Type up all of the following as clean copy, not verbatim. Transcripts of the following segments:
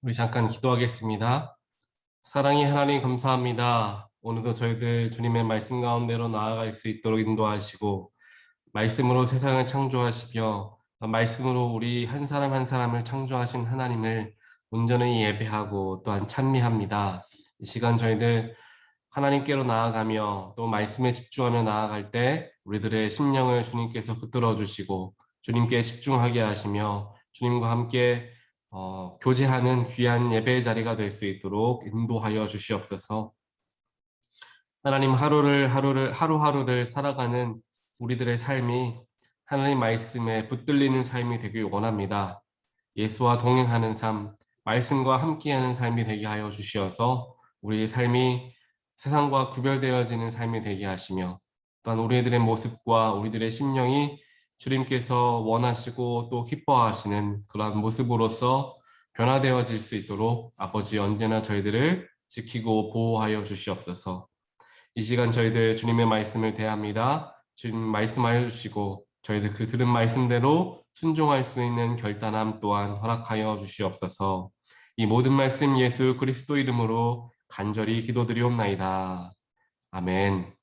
우리 잠깐 기도하겠습니다. 사랑의 하나님 감사합니다. 오늘도 저희들 주님의 말씀 가운데로 나아갈 수 있도록 인도하시고 말씀으로 세상을 창조하시며 말씀으로 우리 한 사람 한 사람을 창조하신 하나님을 온전히 예배하고 또한 찬미합니다. 이 시간 저희들 하나님께로 나아가며 또 말씀에 집중하며 나아갈 때 우리들의 심령을 주님께서 붙들어 주시고 주님께 집중하게 하시며 주님과 함께 교제하는 귀한 예배의 자리가 될 수 있도록 인도하여 주시옵소서. 하나님 하루하루를 살아가는 우리들의 삶이 하나님 말씀에 붙들리는 삶이 되길 원합니다. 예수와 동행하는 삶, 말씀과 함께하는 삶이 되게 하여 주시어서 우리의 삶이 세상과 구별되어지는 삶이 되게 하시며 또한 우리들의 모습과 우리들의 심령이 주님께서 원하시고 또 기뻐하시는 그러한 모습으로서 변화되어질 수 있도록 아버지 언제나 저희들을 지키고 보호하여 주시옵소서. 이 시간 저희들 주님의 말씀을 대합니다. 주님 말씀하여 주시고 저희들 그 들은 말씀대로 순종할 수 있는 결단함 또한 허락하여 주시옵소서. 이 모든 말씀 예수 그리스도 이름으로 간절히 기도드리옵나이다. 아멘.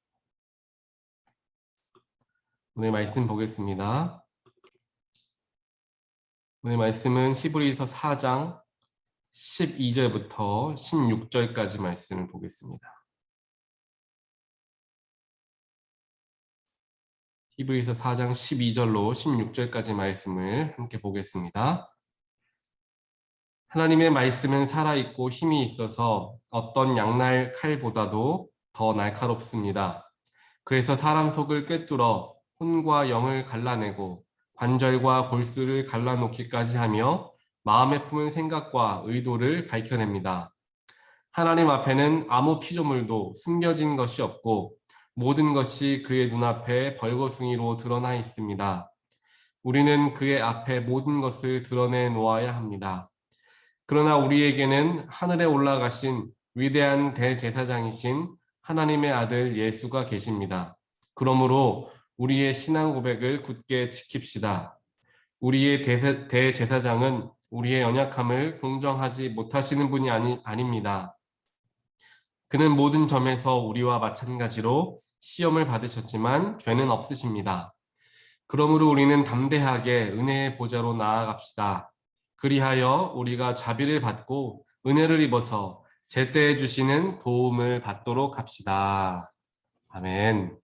오늘 말씀 보겠습니다. 오늘 말씀은 히브리서 4장 12절부터 16절까지 말씀을 보겠습니다. 히브리서 4장 12절로 16절까지 말씀을 함께 보겠습니다. 하나님의 말씀은 살아있고 힘이 있어서 어떤 양날 칼보다도 더 날카롭습니다. 그래서 사람 속을 꿰뚫어 혼과 영을 갈라내고 관절과 골수를 갈라놓기까지 하며 마음에 품은 생각과 의도를 밝혀냅니다. 하나님 앞에는 아무 피조물도 숨겨진 것이 없고 모든 것이 그의 눈앞에 벌거숭이로 드러나 있습니다. 우리는 그의 앞에 모든 것을 드러내 놓아야 합니다. 그러나 우리에게는 하늘에 올라가신 위대한 대제사장이신 하나님의 아들 예수가 계십니다. 그러므로 우리의 신앙 고백을 굳게 지킵시다. 우리의 대제사장은 우리의 연약함을 공정하지 못하시는 분이 아닙니다. 그는 모든 점에서 우리와 마찬가지로 시험을 받으셨지만 죄는 없으십니다. 그러므로 우리는 담대하게 은혜의 보좌로 나아갑시다. 그리하여 우리가 자비를 받고 은혜를 입어서 제때에 주시는 도움을 받도록 합시다. 아멘.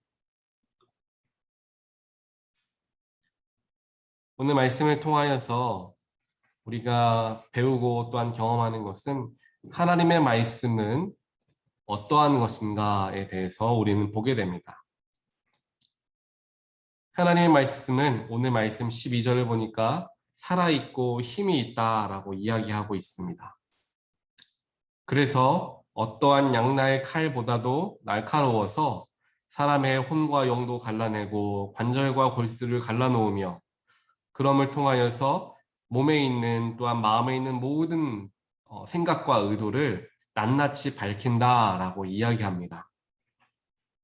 오늘 말씀을 통하여서 우리가 배우고 또한 경험하는 것은 하나님의 말씀은 어떠한 것인가에 대해서 우리는 보게 됩니다. 하나님의 말씀은 오늘 말씀 12절을 보니까 살아있고 힘이 있다라고 이야기하고 있습니다. 그래서 어떠한 양날 칼보다도 날카로워서 사람의 혼과 영도 갈라내고 관절과 골수를 갈라놓으며 그럼을 통하여서 몸에 있는 또한 마음에 있는 모든 생각과 의도를 낱낱이 밝힌다라고 이야기합니다.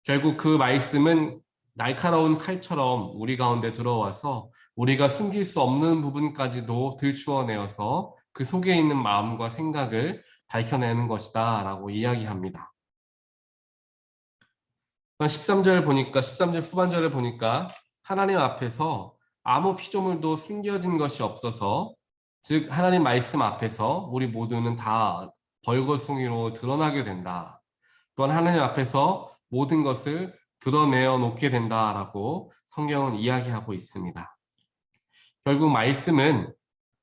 결국 그 말씀은 날카로운 칼처럼 우리 가운데 들어와서 우리가 숨길 수 없는 부분까지도 들추어내어서 그 속에 있는 마음과 생각을 밝혀내는 것이다 라고 이야기합니다. 13절 후반절을 보니까 하나님 앞에서 아무 피조물도 숨겨진 것이 없어서 즉 하나님 말씀 앞에서 우리 모두는 다 벌거숭이로 드러나게 된다. 또한 하나님 앞에서 모든 것을 드러내어 놓게 된다라고 성경은 이야기하고 있습니다. 결국 말씀은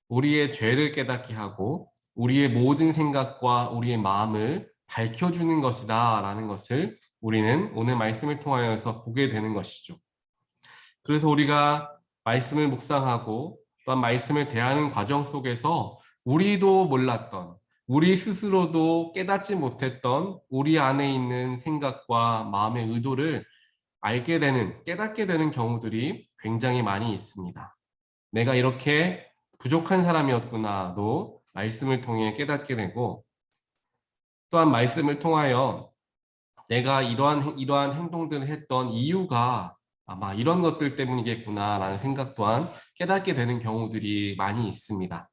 우리의 죄를 깨닫게 하고 우리의 모든 생각과 우리의 마음을 밝혀주는 것이다 라는 것을 우리는 오늘 말씀을 통하여서 보게 되는 것이죠. 그래서 우리가 말씀을 묵상하고 또한 말씀을 대하는 과정 속에서 우리도 몰랐던 우리 스스로도 깨닫지 못했던 우리 안에 있는 생각과 마음의 의도를 알게 되는, 깨닫게 되는 경우들이 굉장히 많이 있습니다. 내가 이렇게 부족한 사람이었구나도 말씀을 통해 깨닫게 되고 또한 말씀을 통하여 내가 이러한 행동들을 했던 이유가 아마 이런 것들 때문이겠구나라는 생각 또한 깨닫게 되는 경우들이 많이 있습니다.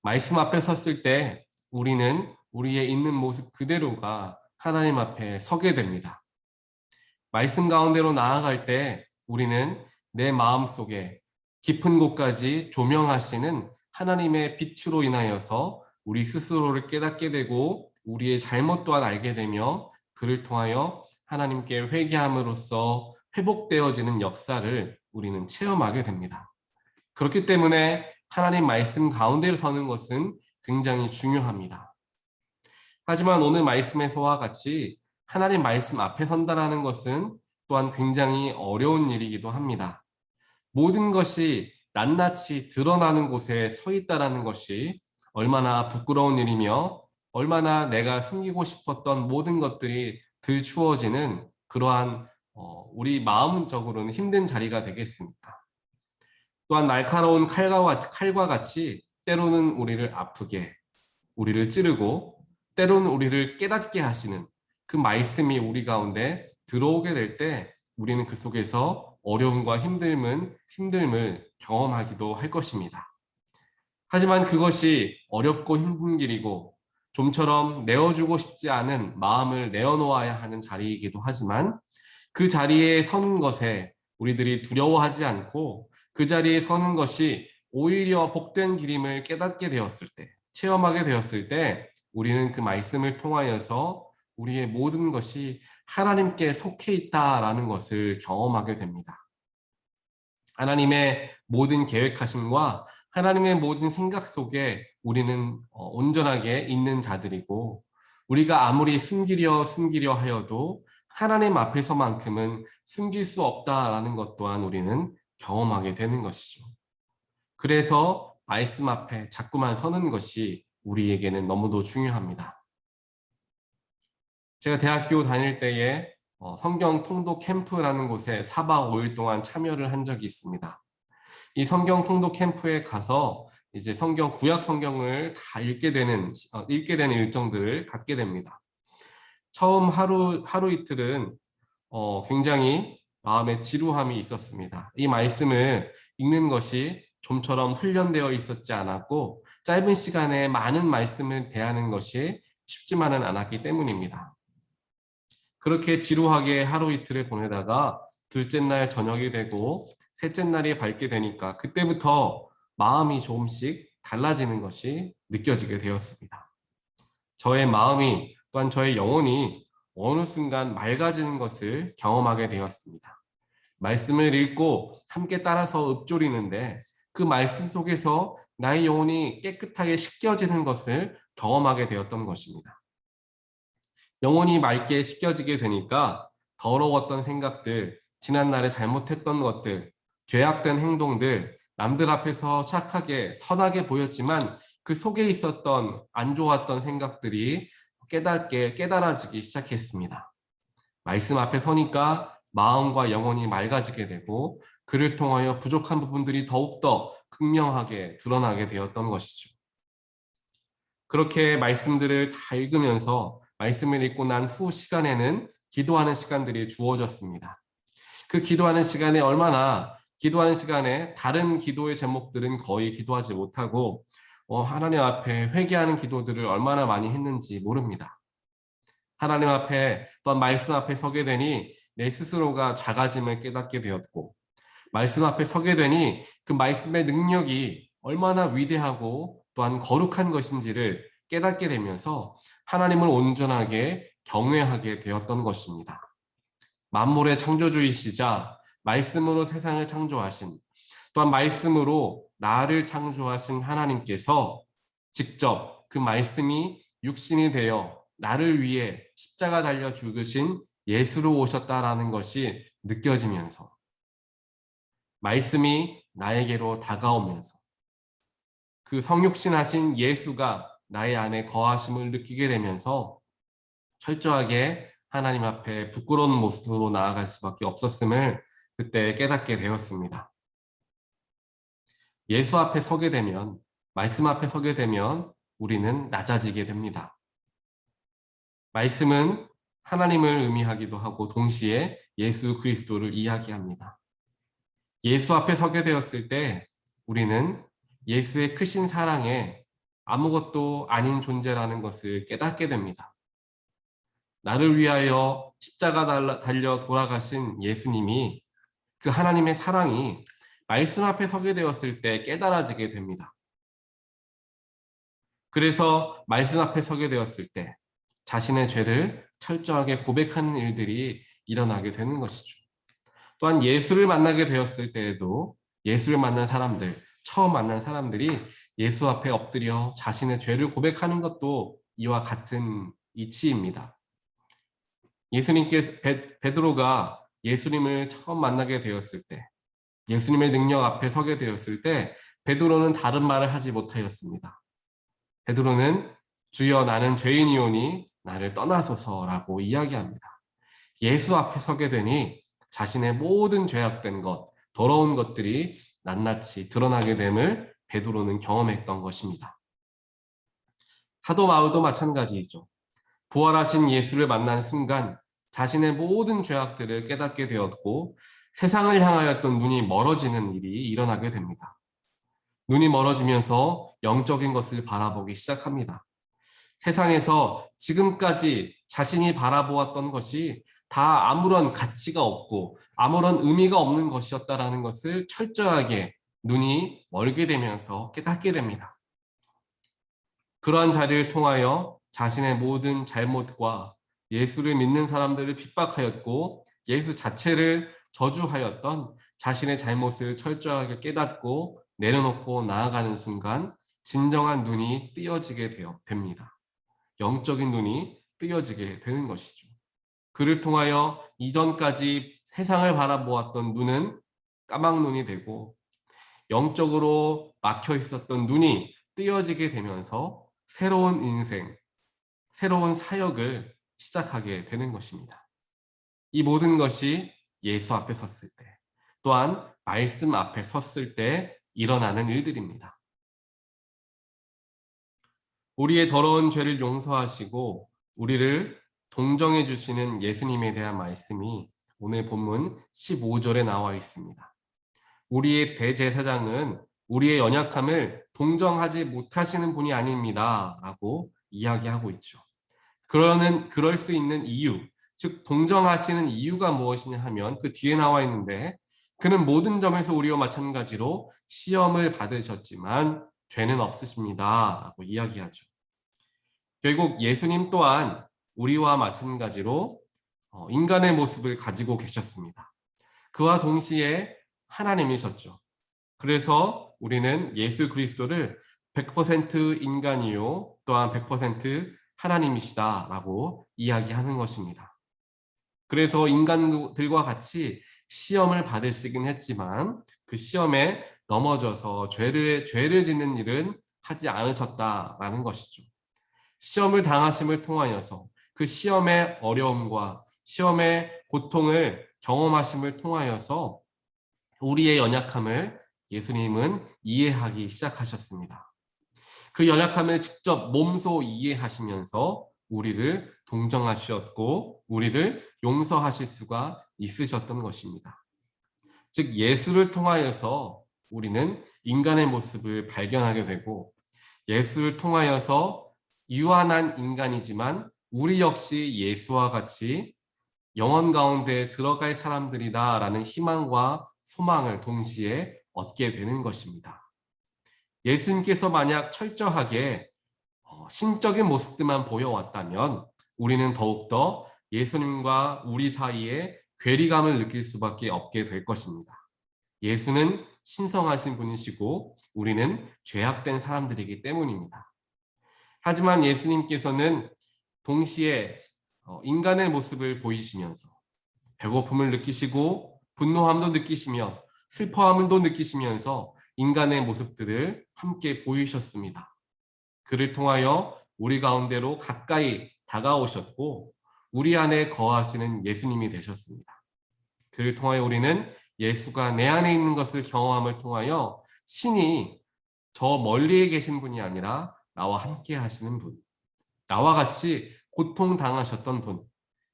말씀 앞에 섰을 때 우리는 우리의 있는 모습 그대로가 하나님 앞에 서게 됩니다. 말씀 가운데로 나아갈 때 우리는 내 마음 속에 깊은 곳까지 조명하시는 하나님의 빛으로 인하여서 우리 스스로를 깨닫게 되고 우리의 잘못 또한 알게 되며 그를 통하여 하나님께 회개함으로써 회복되어지는 역사를 우리는 체험하게 됩니다. 그렇기 때문에 하나님 말씀 가운데로 서는 것은 굉장히 중요합니다. 하지만 오늘 말씀에서와 같이 하나님 말씀 앞에 선다라는 것은 또한 굉장히 어려운 일이기도 합니다. 모든 것이 낱낱이 드러나는 곳에 서 있다라는 것이 얼마나 부끄러운 일이며 얼마나 내가 숨기고 싶었던 모든 것들이 들추어지는 그러한 우리 마음적으로는 힘든 자리가 되겠습니까? 또한 날카로운 칼과 같이 때로는 우리를 아프게, 우리를 찌르고 때로는 우리를 깨닫게 하시는 그 말씀이 우리 가운데 들어오게 될 때 우리는 그 속에서 어려움과 힘듦을 경험하기도 할 것입니다. 하지만 그것이 어렵고 힘든 길이고 좀처럼 내어주고 싶지 않은 마음을 내어놓아야 하는 자리이기도 하지만 그 자리에 서는 것에 우리들이 두려워하지 않고 그 자리에 서는 것이 오히려 복된 길임을 깨닫게 되었을 때, 체험하게 되었을 때 우리는 그 말씀을 통하여서 우리의 모든 것이 하나님께 속해 있다라는 것을 경험하게 됩니다. 하나님의 모든 계획하심과 하나님의 모든 생각 속에 우리는 온전하게 있는 자들이고 우리가 아무리 숨기려 하여도 하나님 앞에서만큼은 숨길 수 없다라는 것 또한 우리는 경험하게 되는 것이죠. 그래서 말씀 앞에 자꾸만 서는 것이 우리에게는 너무도 중요합니다. 제가 대학교 다닐 때에 성경 통독 캠프라는 곳에 4박 5일 동안 참여를 한 적이 있습니다. 이 성경 통독 캠프에 가서 이제 구약 성경을 다 읽게 되는 일정들을 갖게 됩니다. 처음 하루 이틀은 굉장히 마음에 지루함이 있었습니다. 이 말씀을 읽는 것이 좀처럼 훈련되어 있었지 않았고 짧은 시간에 많은 말씀을 대하는 것이 쉽지만은 않았기 때문입니다. 그렇게 지루하게 하루 이틀을 보내다가 둘째 날 저녁이 되고 셋째 날이 밝게 되니까 그때부터 마음이 조금씩 달라지는 것이 느껴지게 되었습니다. 저의 마음이 또한 저의 영혼이 어느 순간 맑아지는 것을 경험하게 되었습니다. 말씀을 읽고 함께 따라서 읊조리는데 그 말씀 속에서 나의 영혼이 깨끗하게 씻겨지는 것을 경험하게 되었던 것입니다. 영혼이 맑게 씻겨지게 되니까 더러웠던 생각들, 지난날에 잘못했던 것들, 죄악된 행동들, 남들 앞에서 착하게 선하게 보였지만 그 속에 있었던 안 좋았던 생각들이 깨달아지기 시작했습니다. 말씀 앞에 서니까 마음과 영혼이 맑아지게 되고 그를 통하여 부족한 부분들이 더욱더 극명하게 드러나게 되었던 것이죠. 그렇게 말씀들을 다 읽으면서 말씀을 읽고 난 후 시간에는 기도하는 시간들이 주어졌습니다. 그 기도하는 시간에 다른 기도의 제목들은 거의 기도하지 못하고 하나님 앞에 회개하는 기도들을 얼마나 많이 했는지 모릅니다. 하나님 앞에 또한 말씀 앞에 서게 되니 내 스스로가 작아짐을 깨닫게 되었고 말씀 앞에 서게 되니 그 말씀의 능력이 얼마나 위대하고 또한 거룩한 것인지를 깨닫게 되면서 하나님을 온전하게 경외하게 되었던 것입니다. 만물의 창조주이시자 말씀으로 세상을 창조하신 또한 말씀으로 나를 창조하신 하나님께서 직접 그 말씀이 육신이 되어 나를 위해 십자가 달려 죽으신 예수로 오셨다라는 것이 느껴지면서 말씀이 나에게로 다가오면서 그 성육신하신 예수가 나의 안에 거하심을 느끼게 되면서 철저하게 하나님 앞에 부끄러운 모습으로 나아갈 수밖에 없었음을 그때 깨닫게 되었습니다. 예수 앞에 서게 되면, 말씀 앞에 서게 되면 우리는 낮아지게 됩니다. 말씀은 하나님을 의미하기도 하고 동시에 예수 그리스도를 이야기합니다. 예수 앞에 서게 되었을 때 우리는 예수의 크신 사랑에 아무것도 아닌 존재라는 것을 깨닫게 됩니다. 나를 위하여 십자가 달려 돌아가신 예수님이, 그 하나님의 사랑이 말씀 앞에 서게 되었을 때 깨달아지게 됩니다. 그래서 말씀 앞에 서게 되었을 때 자신의 죄를 철저하게 고백하는 일들이 일어나게 되는 것이죠. 또한 예수를 만나게 되었을 때에도 예수를 만난 사람들, 처음 만난 사람들이 예수 앞에 엎드려 자신의 죄를 고백하는 것도 이와 같은 이치입니다. 베드로가 예수님을 처음 만나게 되었을 때, 예수님의 능력 앞에 서게 되었을 때 베드로는 다른 말을 하지 못하였습니다. 베드로는 주여 나는 죄인이오니 나를 떠나소서라고 이야기합니다. 예수 앞에 서게 되니 자신의 모든 죄악된 것, 더러운 것들이 낱낱이 드러나게 됨을 베드로는 경험했던 것입니다. 사도 바울도 마찬가지이죠. 부활하신 예수를 만난 순간 자신의 모든 죄악들을 깨닫게 되었고 세상을 향하였던 눈이 멀어지는 일이 일어나게 됩니다. 눈이 멀어지면서 영적인 것을 바라보기 시작합니다. 세상에서 지금까지 자신이 바라보았던 것이 다 아무런 가치가 없고 아무런 의미가 없는 것이었다라는 것을 철저하게 눈이 멀게 되면서 깨닫게 됩니다. 그러한 자리를 통하여 자신의 모든 잘못과 예수를 믿는 사람들을 핍박하였고 예수 자체를 저주하였던 자신의 잘못을 철저하게 깨닫고 내려놓고 나아가는 순간 진정한 눈이 띄어지게 됩니다. 영적인 눈이 띄어지게 되는 것이죠. 그를 통하여 이전까지 세상을 바라보았던 눈은 까막눈이 되고 영적으로 막혀 있었던 눈이 띄어지게 되면서 새로운 인생, 새로운 사역을 시작하게 되는 것입니다. 이 모든 것이 예수 앞에 섰을 때, 또한 말씀 앞에 섰을 때 일어나는 일들입니다. 우리의 더러운 죄를 용서하시고 우리를 동정해 주시는 예수님에 대한 말씀이 오늘 본문 15절에 나와 있습니다. 우리의 대제사장은 우리의 연약함을 동정하지 못하시는 분이 아닙니다. 라고 이야기하고 있죠. 그럴 수 있는 이유, 즉 동정하시는 이유가 무엇이냐 하면 그 뒤에 나와 있는데 그는 모든 점에서 우리와 마찬가지로 시험을 받으셨지만 죄는 없으십니다. 라고 이야기하죠. 결국 예수님 또한 우리와 마찬가지로 인간의 모습을 가지고 계셨습니다. 그와 동시에 하나님이셨죠. 그래서 우리는 예수 그리스도를 100% 인간이요 또한 100% 하나님이시다라고 이야기하는 것입니다. 그래서 인간들과 같이 시험을 받으시긴 했지만 그 시험에 넘어져서 죄를 짓는 일은 하지 않으셨다라는 것이죠. 시험을 당하심을 통하여서 그 시험의 어려움과 시험의 고통을 경험하심을 통하여서 우리의 연약함을 예수님은 이해하기 시작하셨습니다. 그 연약함을 직접 몸소 이해하시면서 우리를 동정하셨고 우리를 용서하실 수가 있으셨던 것입니다. 즉 예수를 통하여서 우리는 인간의 모습을 발견하게 되고 예수를 통하여서 유한한 인간이지만 우리 역시 예수와 같이 영원 가운데 들어갈 사람들이다라는 희망과 소망을 동시에 얻게 되는 것입니다. 예수님께서 만약 철저하게 신적인 모습들만 보여왔다면 우리는 더욱더 예수님과 우리 사이에 괴리감을 느낄 수밖에 없게 될 것입니다. 예수는 신성하신 분이시고 우리는 죄악된 사람들이기 때문입니다. 하지만 예수님께서는 동시에 인간의 모습을 보이시면서 배고픔을 느끼시고 분노함도 느끼시며 슬퍼함도 느끼시면서 인간의 모습들을 함께 보이셨습니다. 그를 통하여 우리 가운데로 가까이 다가오셨고 우리 안에 거하시는 예수님이 되셨습니다. 그를 통하여 우리는 예수가 내 안에 있는 것을 경험함을 통하여 신이 저 멀리에 계신 분이 아니라 나와 함께 하시는 분, 나와 같이 고통당하셨던 분,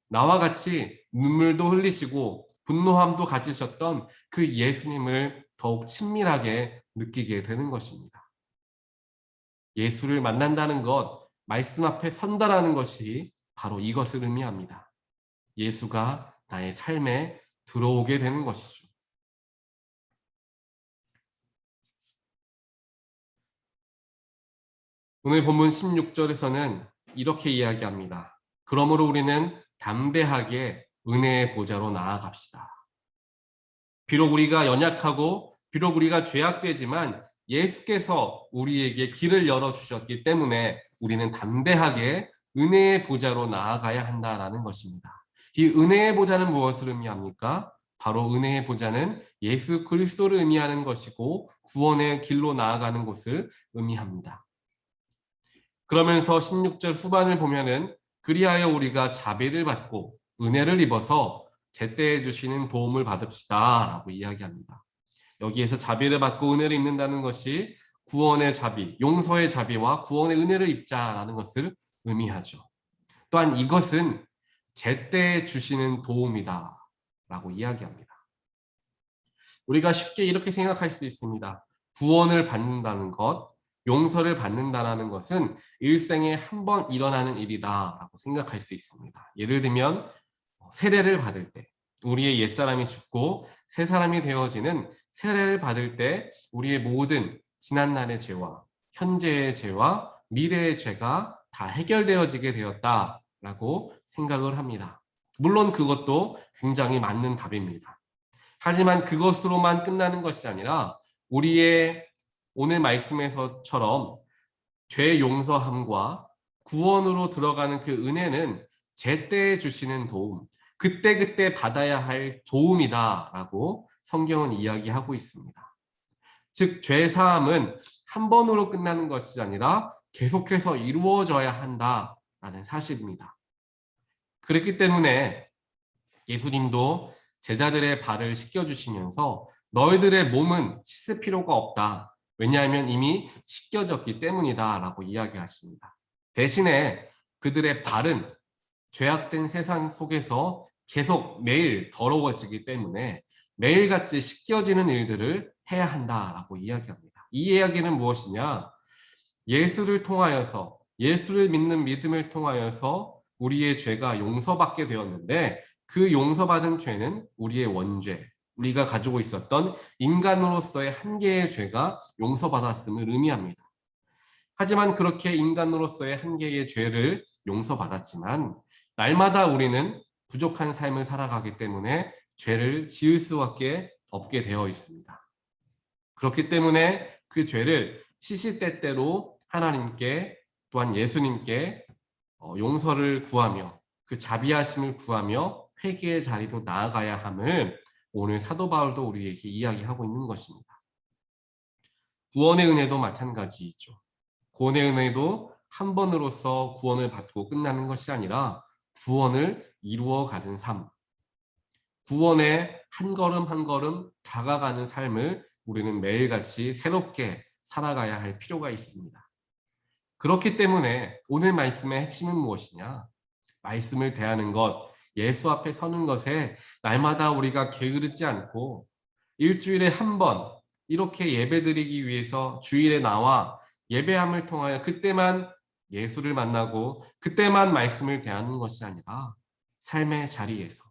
나와 같이 눈물도 흘리시고 분노함도 가지셨던 그 예수님을 더욱 친밀하게 느끼게 되는 것입니다. 예수를 만난다는 것, 말씀 앞에 선다라는 것이 바로 이것을 의미합니다. 예수가 나의 삶에 들어오게 되는 것이죠. 오늘 본문 16절에서는 이렇게 이야기합니다. 그러므로 우리는 담대하게 은혜의 보좌로 나아갑시다. 비록 우리가 연약하고 비록 우리가 죄악되지만 예수께서 우리에게 길을 열어주셨기 때문에 우리는 담대하게 은혜의 보좌로 나아가야 한다라는 것입니다. 이 은혜의 보좌는 무엇을 의미합니까? 바로 은혜의 보좌는 예수 그리스도를 의미하는 것이고 구원의 길로 나아가는 곳을 의미합니다. 그러면서 16절 후반을 보면은 그리하여 우리가 자비를 받고 은혜를 입어서 제때에 주시는 도움을 받읍시다 라고 이야기합니다. 여기에서 자비를 받고 은혜를 입는다는 것이 구원의 자비, 용서의 자비와 구원의 은혜를 입자라는 것을 의미하죠. 또한 이것은 제때에 주시는 도움이다 라고 이야기합니다. 우리가 쉽게 이렇게 생각할 수 있습니다. 구원을 받는다는 것, 용서를 받는다는 것은 일생에 한 번 일어나는 일이다라고 생각할 수 있습니다. 예를 들면 세례를 받을 때 우리의 옛사람이 죽고 새 사람이 되어지는 세례를 받을 때 우리의 모든 지난날의 죄와 현재의 죄와 미래의 죄가 다 해결되어지게 되었다라고 생각을 합니다. 물론 그것도 굉장히 맞는 답입니다. 하지만 그것으로만 끝나는 것이 아니라 우리의 오늘 말씀에서처럼 죄 용서함과 구원으로 들어가는 그 은혜는 제때에 주시는 도움, 그때그때 받아야 할 도움이다라고 성경은 이야기하고 있습니다. 즉, 죄 사함은 한 번으로 끝나는 것이 아니라 계속해서 이루어져야 한다라는 사실입니다. 그렇기 때문에 예수님도 제자들의 발을 씻겨주시면서 너희들의 몸은 씻을 필요가 없다. 왜냐하면 이미 씻겨졌기 때문이다 라고 이야기하십니다. 대신에 그들의 발은 죄악된 세상 속에서 계속 매일 더러워지기 때문에 매일같이 씻겨지는 일들을 해야 한다라고 이야기합니다. 이 이야기는 무엇이냐? 예수를 통하여서 예수를 믿는 믿음을 통하여서 우리의 죄가 용서받게 되었는데 그 용서받은 죄는 우리의 원죄, 우리가 가지고 있었던 인간으로서의 한계의 죄가 용서받았음을 의미합니다. 하지만 그렇게 인간으로서의 한계의 죄를 용서받았지만 날마다 우리는 부족한 삶을 살아가기 때문에 죄를 지을 수밖에 없게 되어 있습니다. 그렇기 때문에 그 죄를 시시때때로 하나님께 또한 예수님께 용서를 구하며 그 자비하심을 구하며 회개의 자리로 나아가야 함을 오늘 사도 바울도 우리에게 이야기하고 있는 것입니다. 구원의 은혜도 마찬가지이죠. 구원의 은혜도 한 번으로서 구원을 받고 끝나는 것이 아니라 구원을 이루어가는 삶, 구원에 한 걸음 한 걸음 다가가는 삶을 우리는 매일같이 새롭게 살아가야 할 필요가 있습니다. 그렇기 때문에 오늘 말씀의 핵심은 무엇이냐? 말씀을 대하는 것, 예수 앞에 서는 것에 날마다 우리가 게으르지 않고 일주일에 한 번 이렇게 예배드리기 위해서 주일에 나와 예배함을 통하여 그때만 예수를 만나고 그때만 말씀을 대하는 것이 아니라 삶의 자리에서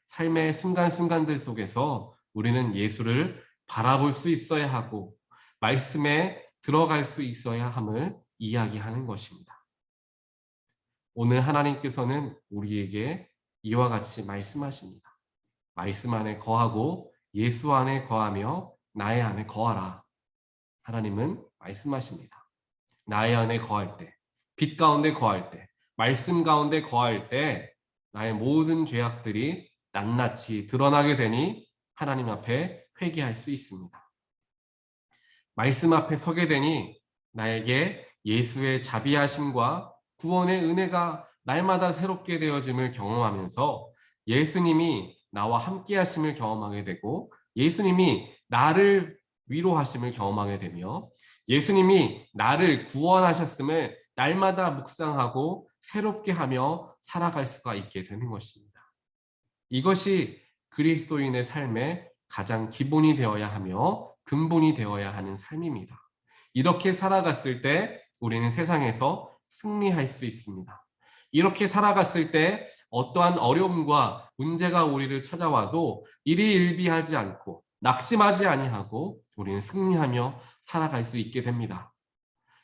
삶의 순간순간들 속에서 우리는 예수를 바라볼 수 있어야 하고 말씀에 들어갈 수 있어야 함을 이야기하는 것입니다. 오늘 하나님께서는 우리에게 이와 같이 말씀하십니다. 말씀 안에 거하고 예수 안에 거하며 나의 안에 거하라. 하나님은 말씀하십니다. 나의 안에 거할 때, 빛 가운데 거할 때, 말씀 가운데 거할 때 나의 모든 죄악들이 낱낱이 드러나게 되니 하나님 앞에 회개할 수 있습니다. 말씀 앞에 서게 되니 나에게 예수의 자비하심과 구원의 은혜가 날마다 새롭게 되어짐을 경험하면서 예수님이 나와 함께 하심을 경험하게 되고 예수님이 나를 위로하심을 경험하게 되며 예수님이 나를 구원하셨음을 날마다 묵상하고 새롭게 하며 살아갈 수가 있게 되는 것입니다. 이것이 그리스도인의 삶의 가장 기본이 되어야 하며 근본이 되어야 하는 삶입니다. 이렇게 살아갔을 때 우리는 세상에서 승리할 수 있습니다. 이렇게 살아갔을 때 어떠한 어려움과 문제가 우리를 찾아와도 일희일비하지 않고 낙심하지 아니하고 우리는 승리하며 살아갈 수 있게 됩니다.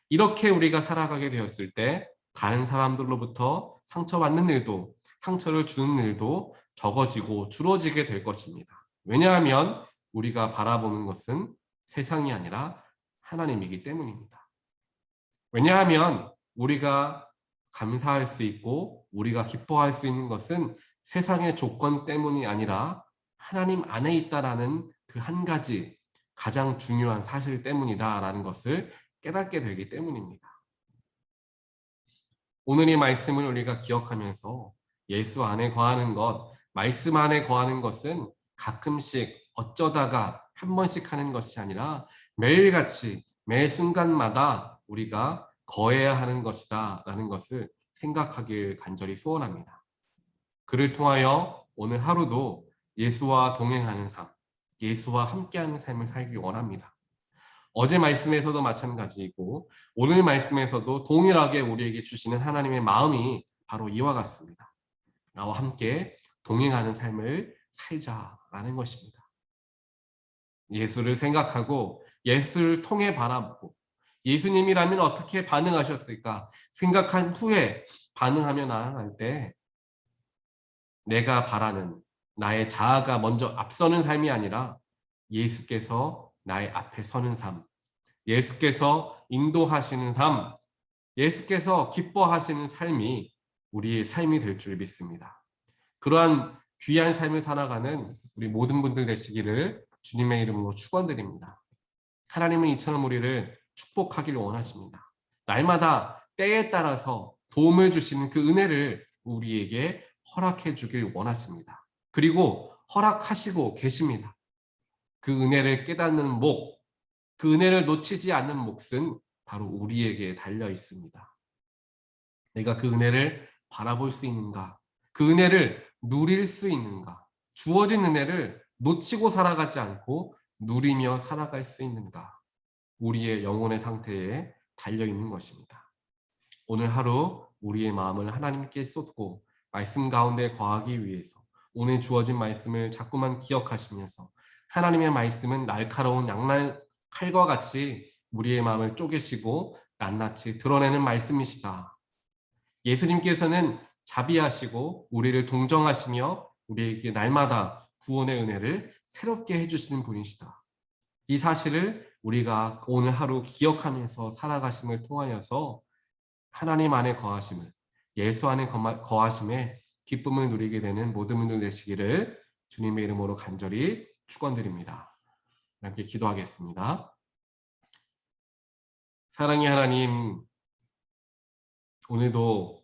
이렇게 우리가 살아가게 되었을 때 다른 사람들로부터 상처받는 일도 상처를 주는 일도 적어지고 줄어지게 될 것입니다. 왜냐하면 우리가 바라보는 것은 세상이 아니라 하나님이기 때문입니다. 왜냐하면 우리가 감사할 수 있고 우리가 기뻐할 수 있는 것은 세상의 조건 때문이 아니라 하나님 안에 있다라는 그 한 가지 가장 중요한 사실 때문이다라는 것을 깨닫게 되기 때문입니다. 오늘 이 말씀을 우리가 기억하면서 예수 안에 거하는 것, 말씀 안에 거하는 것은 가끔씩 어쩌다가 한 번씩 하는 것이 아니라 매일같이 매 순간마다 우리가 거해야 하는 것이다 라는 것을 생각하길 간절히 소원합니다. 그를 통하여 오늘 하루도 예수와 동행하는 삶, 예수와 함께하는 삶을 살기 원합니다. 어제 말씀에서도 마찬가지이고 오늘 말씀에서도 동일하게 우리에게 주시는 하나님의 마음이 바로 이와 같습니다. 나와 함께 동행하는 삶을 살자라는 것입니다. 예수를 생각하고 예수를 통해 바라보고 예수님이라면 어떻게 반응하셨을까 생각한 후에 반응하며 나아갈 때 내가 바라는 나의 자아가 먼저 앞서는 삶이 아니라 예수께서 나의 앞에 서는 삶, 예수께서 인도하시는 삶, 예수께서 기뻐하시는 삶이 우리의 삶이 될 줄 믿습니다. 그러한 귀한 삶을 살아가는 우리 모든 분들 되시기를 주님의 이름으로 축원드립니다. 하나님은 이처럼 우리를 축복하기를 원하십니다. 날마다 때에 따라서 도움을 주시는 그 은혜를 우리에게 허락해 주길 원하십니다. 그리고 허락하시고 계십니다. 그 은혜를 깨닫는 목, 그 은혜를 놓치지 않는 몫은 바로 우리에게 달려 있습니다. 내가 그 은혜를 바라볼 수 있는가? 그 은혜를 누릴 수 있는가? 주어진 은혜를 놓치고 살아가지 않고 누리며 살아갈 수 있는가? 우리의 영혼의 상태에 달려 있는 것입니다. 오늘 하루 우리의 마음을 하나님께 쏟고 말씀 가운데 거하기 위해서 오늘 주어진 말씀을 자꾸만 기억하시면서 하나님의 말씀은 날카로운 양날 칼과 같이 우리의 마음을 쪼개시고 낱낱이 드러내는 말씀이시다. 예수님께서는 자비하시고 우리를 동정하시며 우리에게 날마다 구원의 은혜를 새롭게 해주시는 분이시다. 이 사실을 우리가 오늘 하루 기억하면서 살아가심을 통하여서 하나님 안에 거하심을, 예수 안에 거하심에 기쁨을 누리게 되는 모든 분들 되시기를 주님의 이름으로 간절히 축원드립니다. 함께 기도하겠습니다. 사랑의 하나님, 오늘도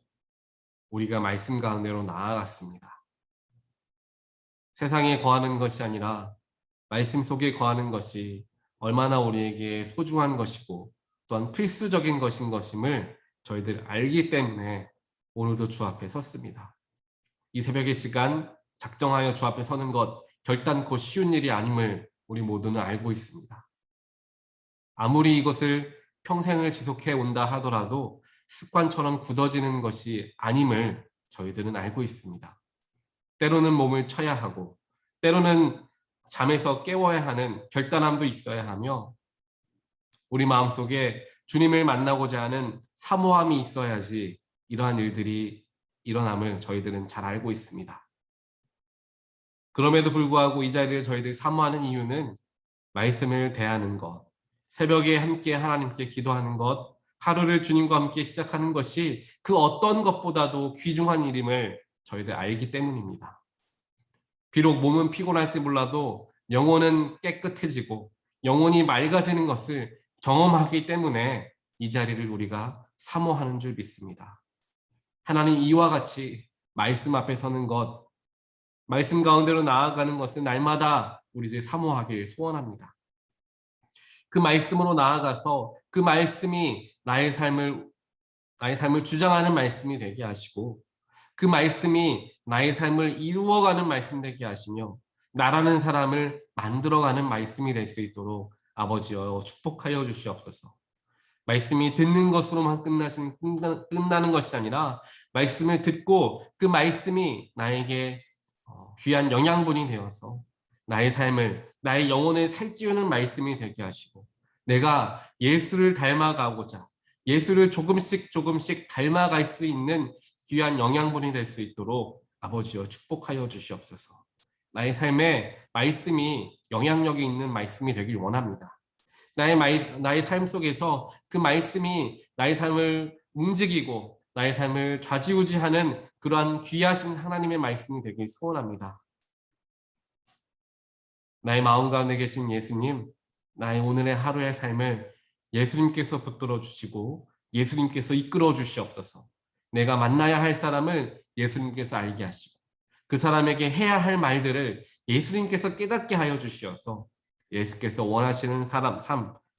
우리가 말씀 가운데로 나아갔습니다. 세상에 거하는 것이 아니라 말씀 속에 거하는 것이 얼마나 우리에게 소중한 것이고 또한 필수적인 것인 것임을 저희들 알기 때문에 오늘도 주 앞에 섰습니다. 이 새벽의 시간 작정하여 주 앞에 서는 것 결단코 쉬운 일이 아님을 우리 모두는 알고 있습니다. 아무리 이것을 평생을 지속해 온다 하더라도 습관처럼 굳어지는 것이 아님을 저희들은 알고 있습니다. 때로는 몸을 쳐야 하고 때로는 잠에서 깨워야 하는 결단함도 있어야 하며 우리 마음속에 주님을 만나고자 하는 사모함이 있어야지 이러한 일들이 일어남을 저희들은 잘 알고 있습니다. 그럼에도 불구하고 이 자리를 저희들이 사모하는 이유는 말씀을 대하는 것, 새벽에 함께 하나님께 기도하는 것, 하루를 주님과 함께 시작하는 것이 그 어떤 것보다도 귀중한 일임을 저희들 알기 때문입니다. 비록 몸은 피곤할지 몰라도 영혼은 깨끗해지고 영혼이 맑아지는 것을 경험하기 때문에 이 자리를 우리가 사모하는 줄 믿습니다. 하나님 이와 같이 말씀 앞에 서는 것, 말씀 가운데로 나아가는 것은 날마다 우리들 사모하길 소원합니다. 그 말씀으로 나아가서 그 말씀이 나의 삶을 주장하는 말씀이 되게 하시고 그 말씀이 나의 삶을 이루어가는 말씀 되게 하시며 나라는 사람을 만들어가는 말씀이 될 수 있도록 아버지여 축복하여 주시옵소서. 말씀이 듣는 것으로만 끝나는 것이 아니라 말씀을 듣고 그 말씀이 나에게 귀한 영양분이 되어서 나의 삶을, 나의 영혼을 살찌우는 말씀이 되게 하시고 내가 예수를 닮아가고자 예수를 조금씩 조금씩 닮아갈 수 있는 귀한 영양분이 될 수 있도록 아버지여 축복하여 주시옵소서. 나의 삶에 말씀이 영향력이 있는 말씀이 되길 원합니다. 나의 삶 속에서 그 말씀이 나의 삶을 움직이고 나의 삶을 좌지우지하는 그러한 귀하신 하나님의 말씀이 되길 소원합니다. 나의 마음 가운데 계신 예수님, 나의 오늘의 하루의 삶을 예수님께서 붙들어 주시고 예수님께서 이끌어 주시옵소서. 내가 만나야 할 사람을 예수님께서 알게 하시고 그 사람에게 해야 할 말들을 예수님께서 깨닫게 하여 주시어서 예수께서 원하시는 삶을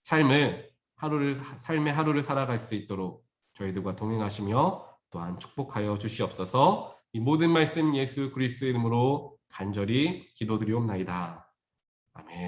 삶의 하루를 살아갈 수 있도록 저희들과 동행하시며 또한 축복하여 주시옵소서. 이 모든 말씀 예수 그리스도의 이름으로 간절히 기도드리옵나이다. 아멘.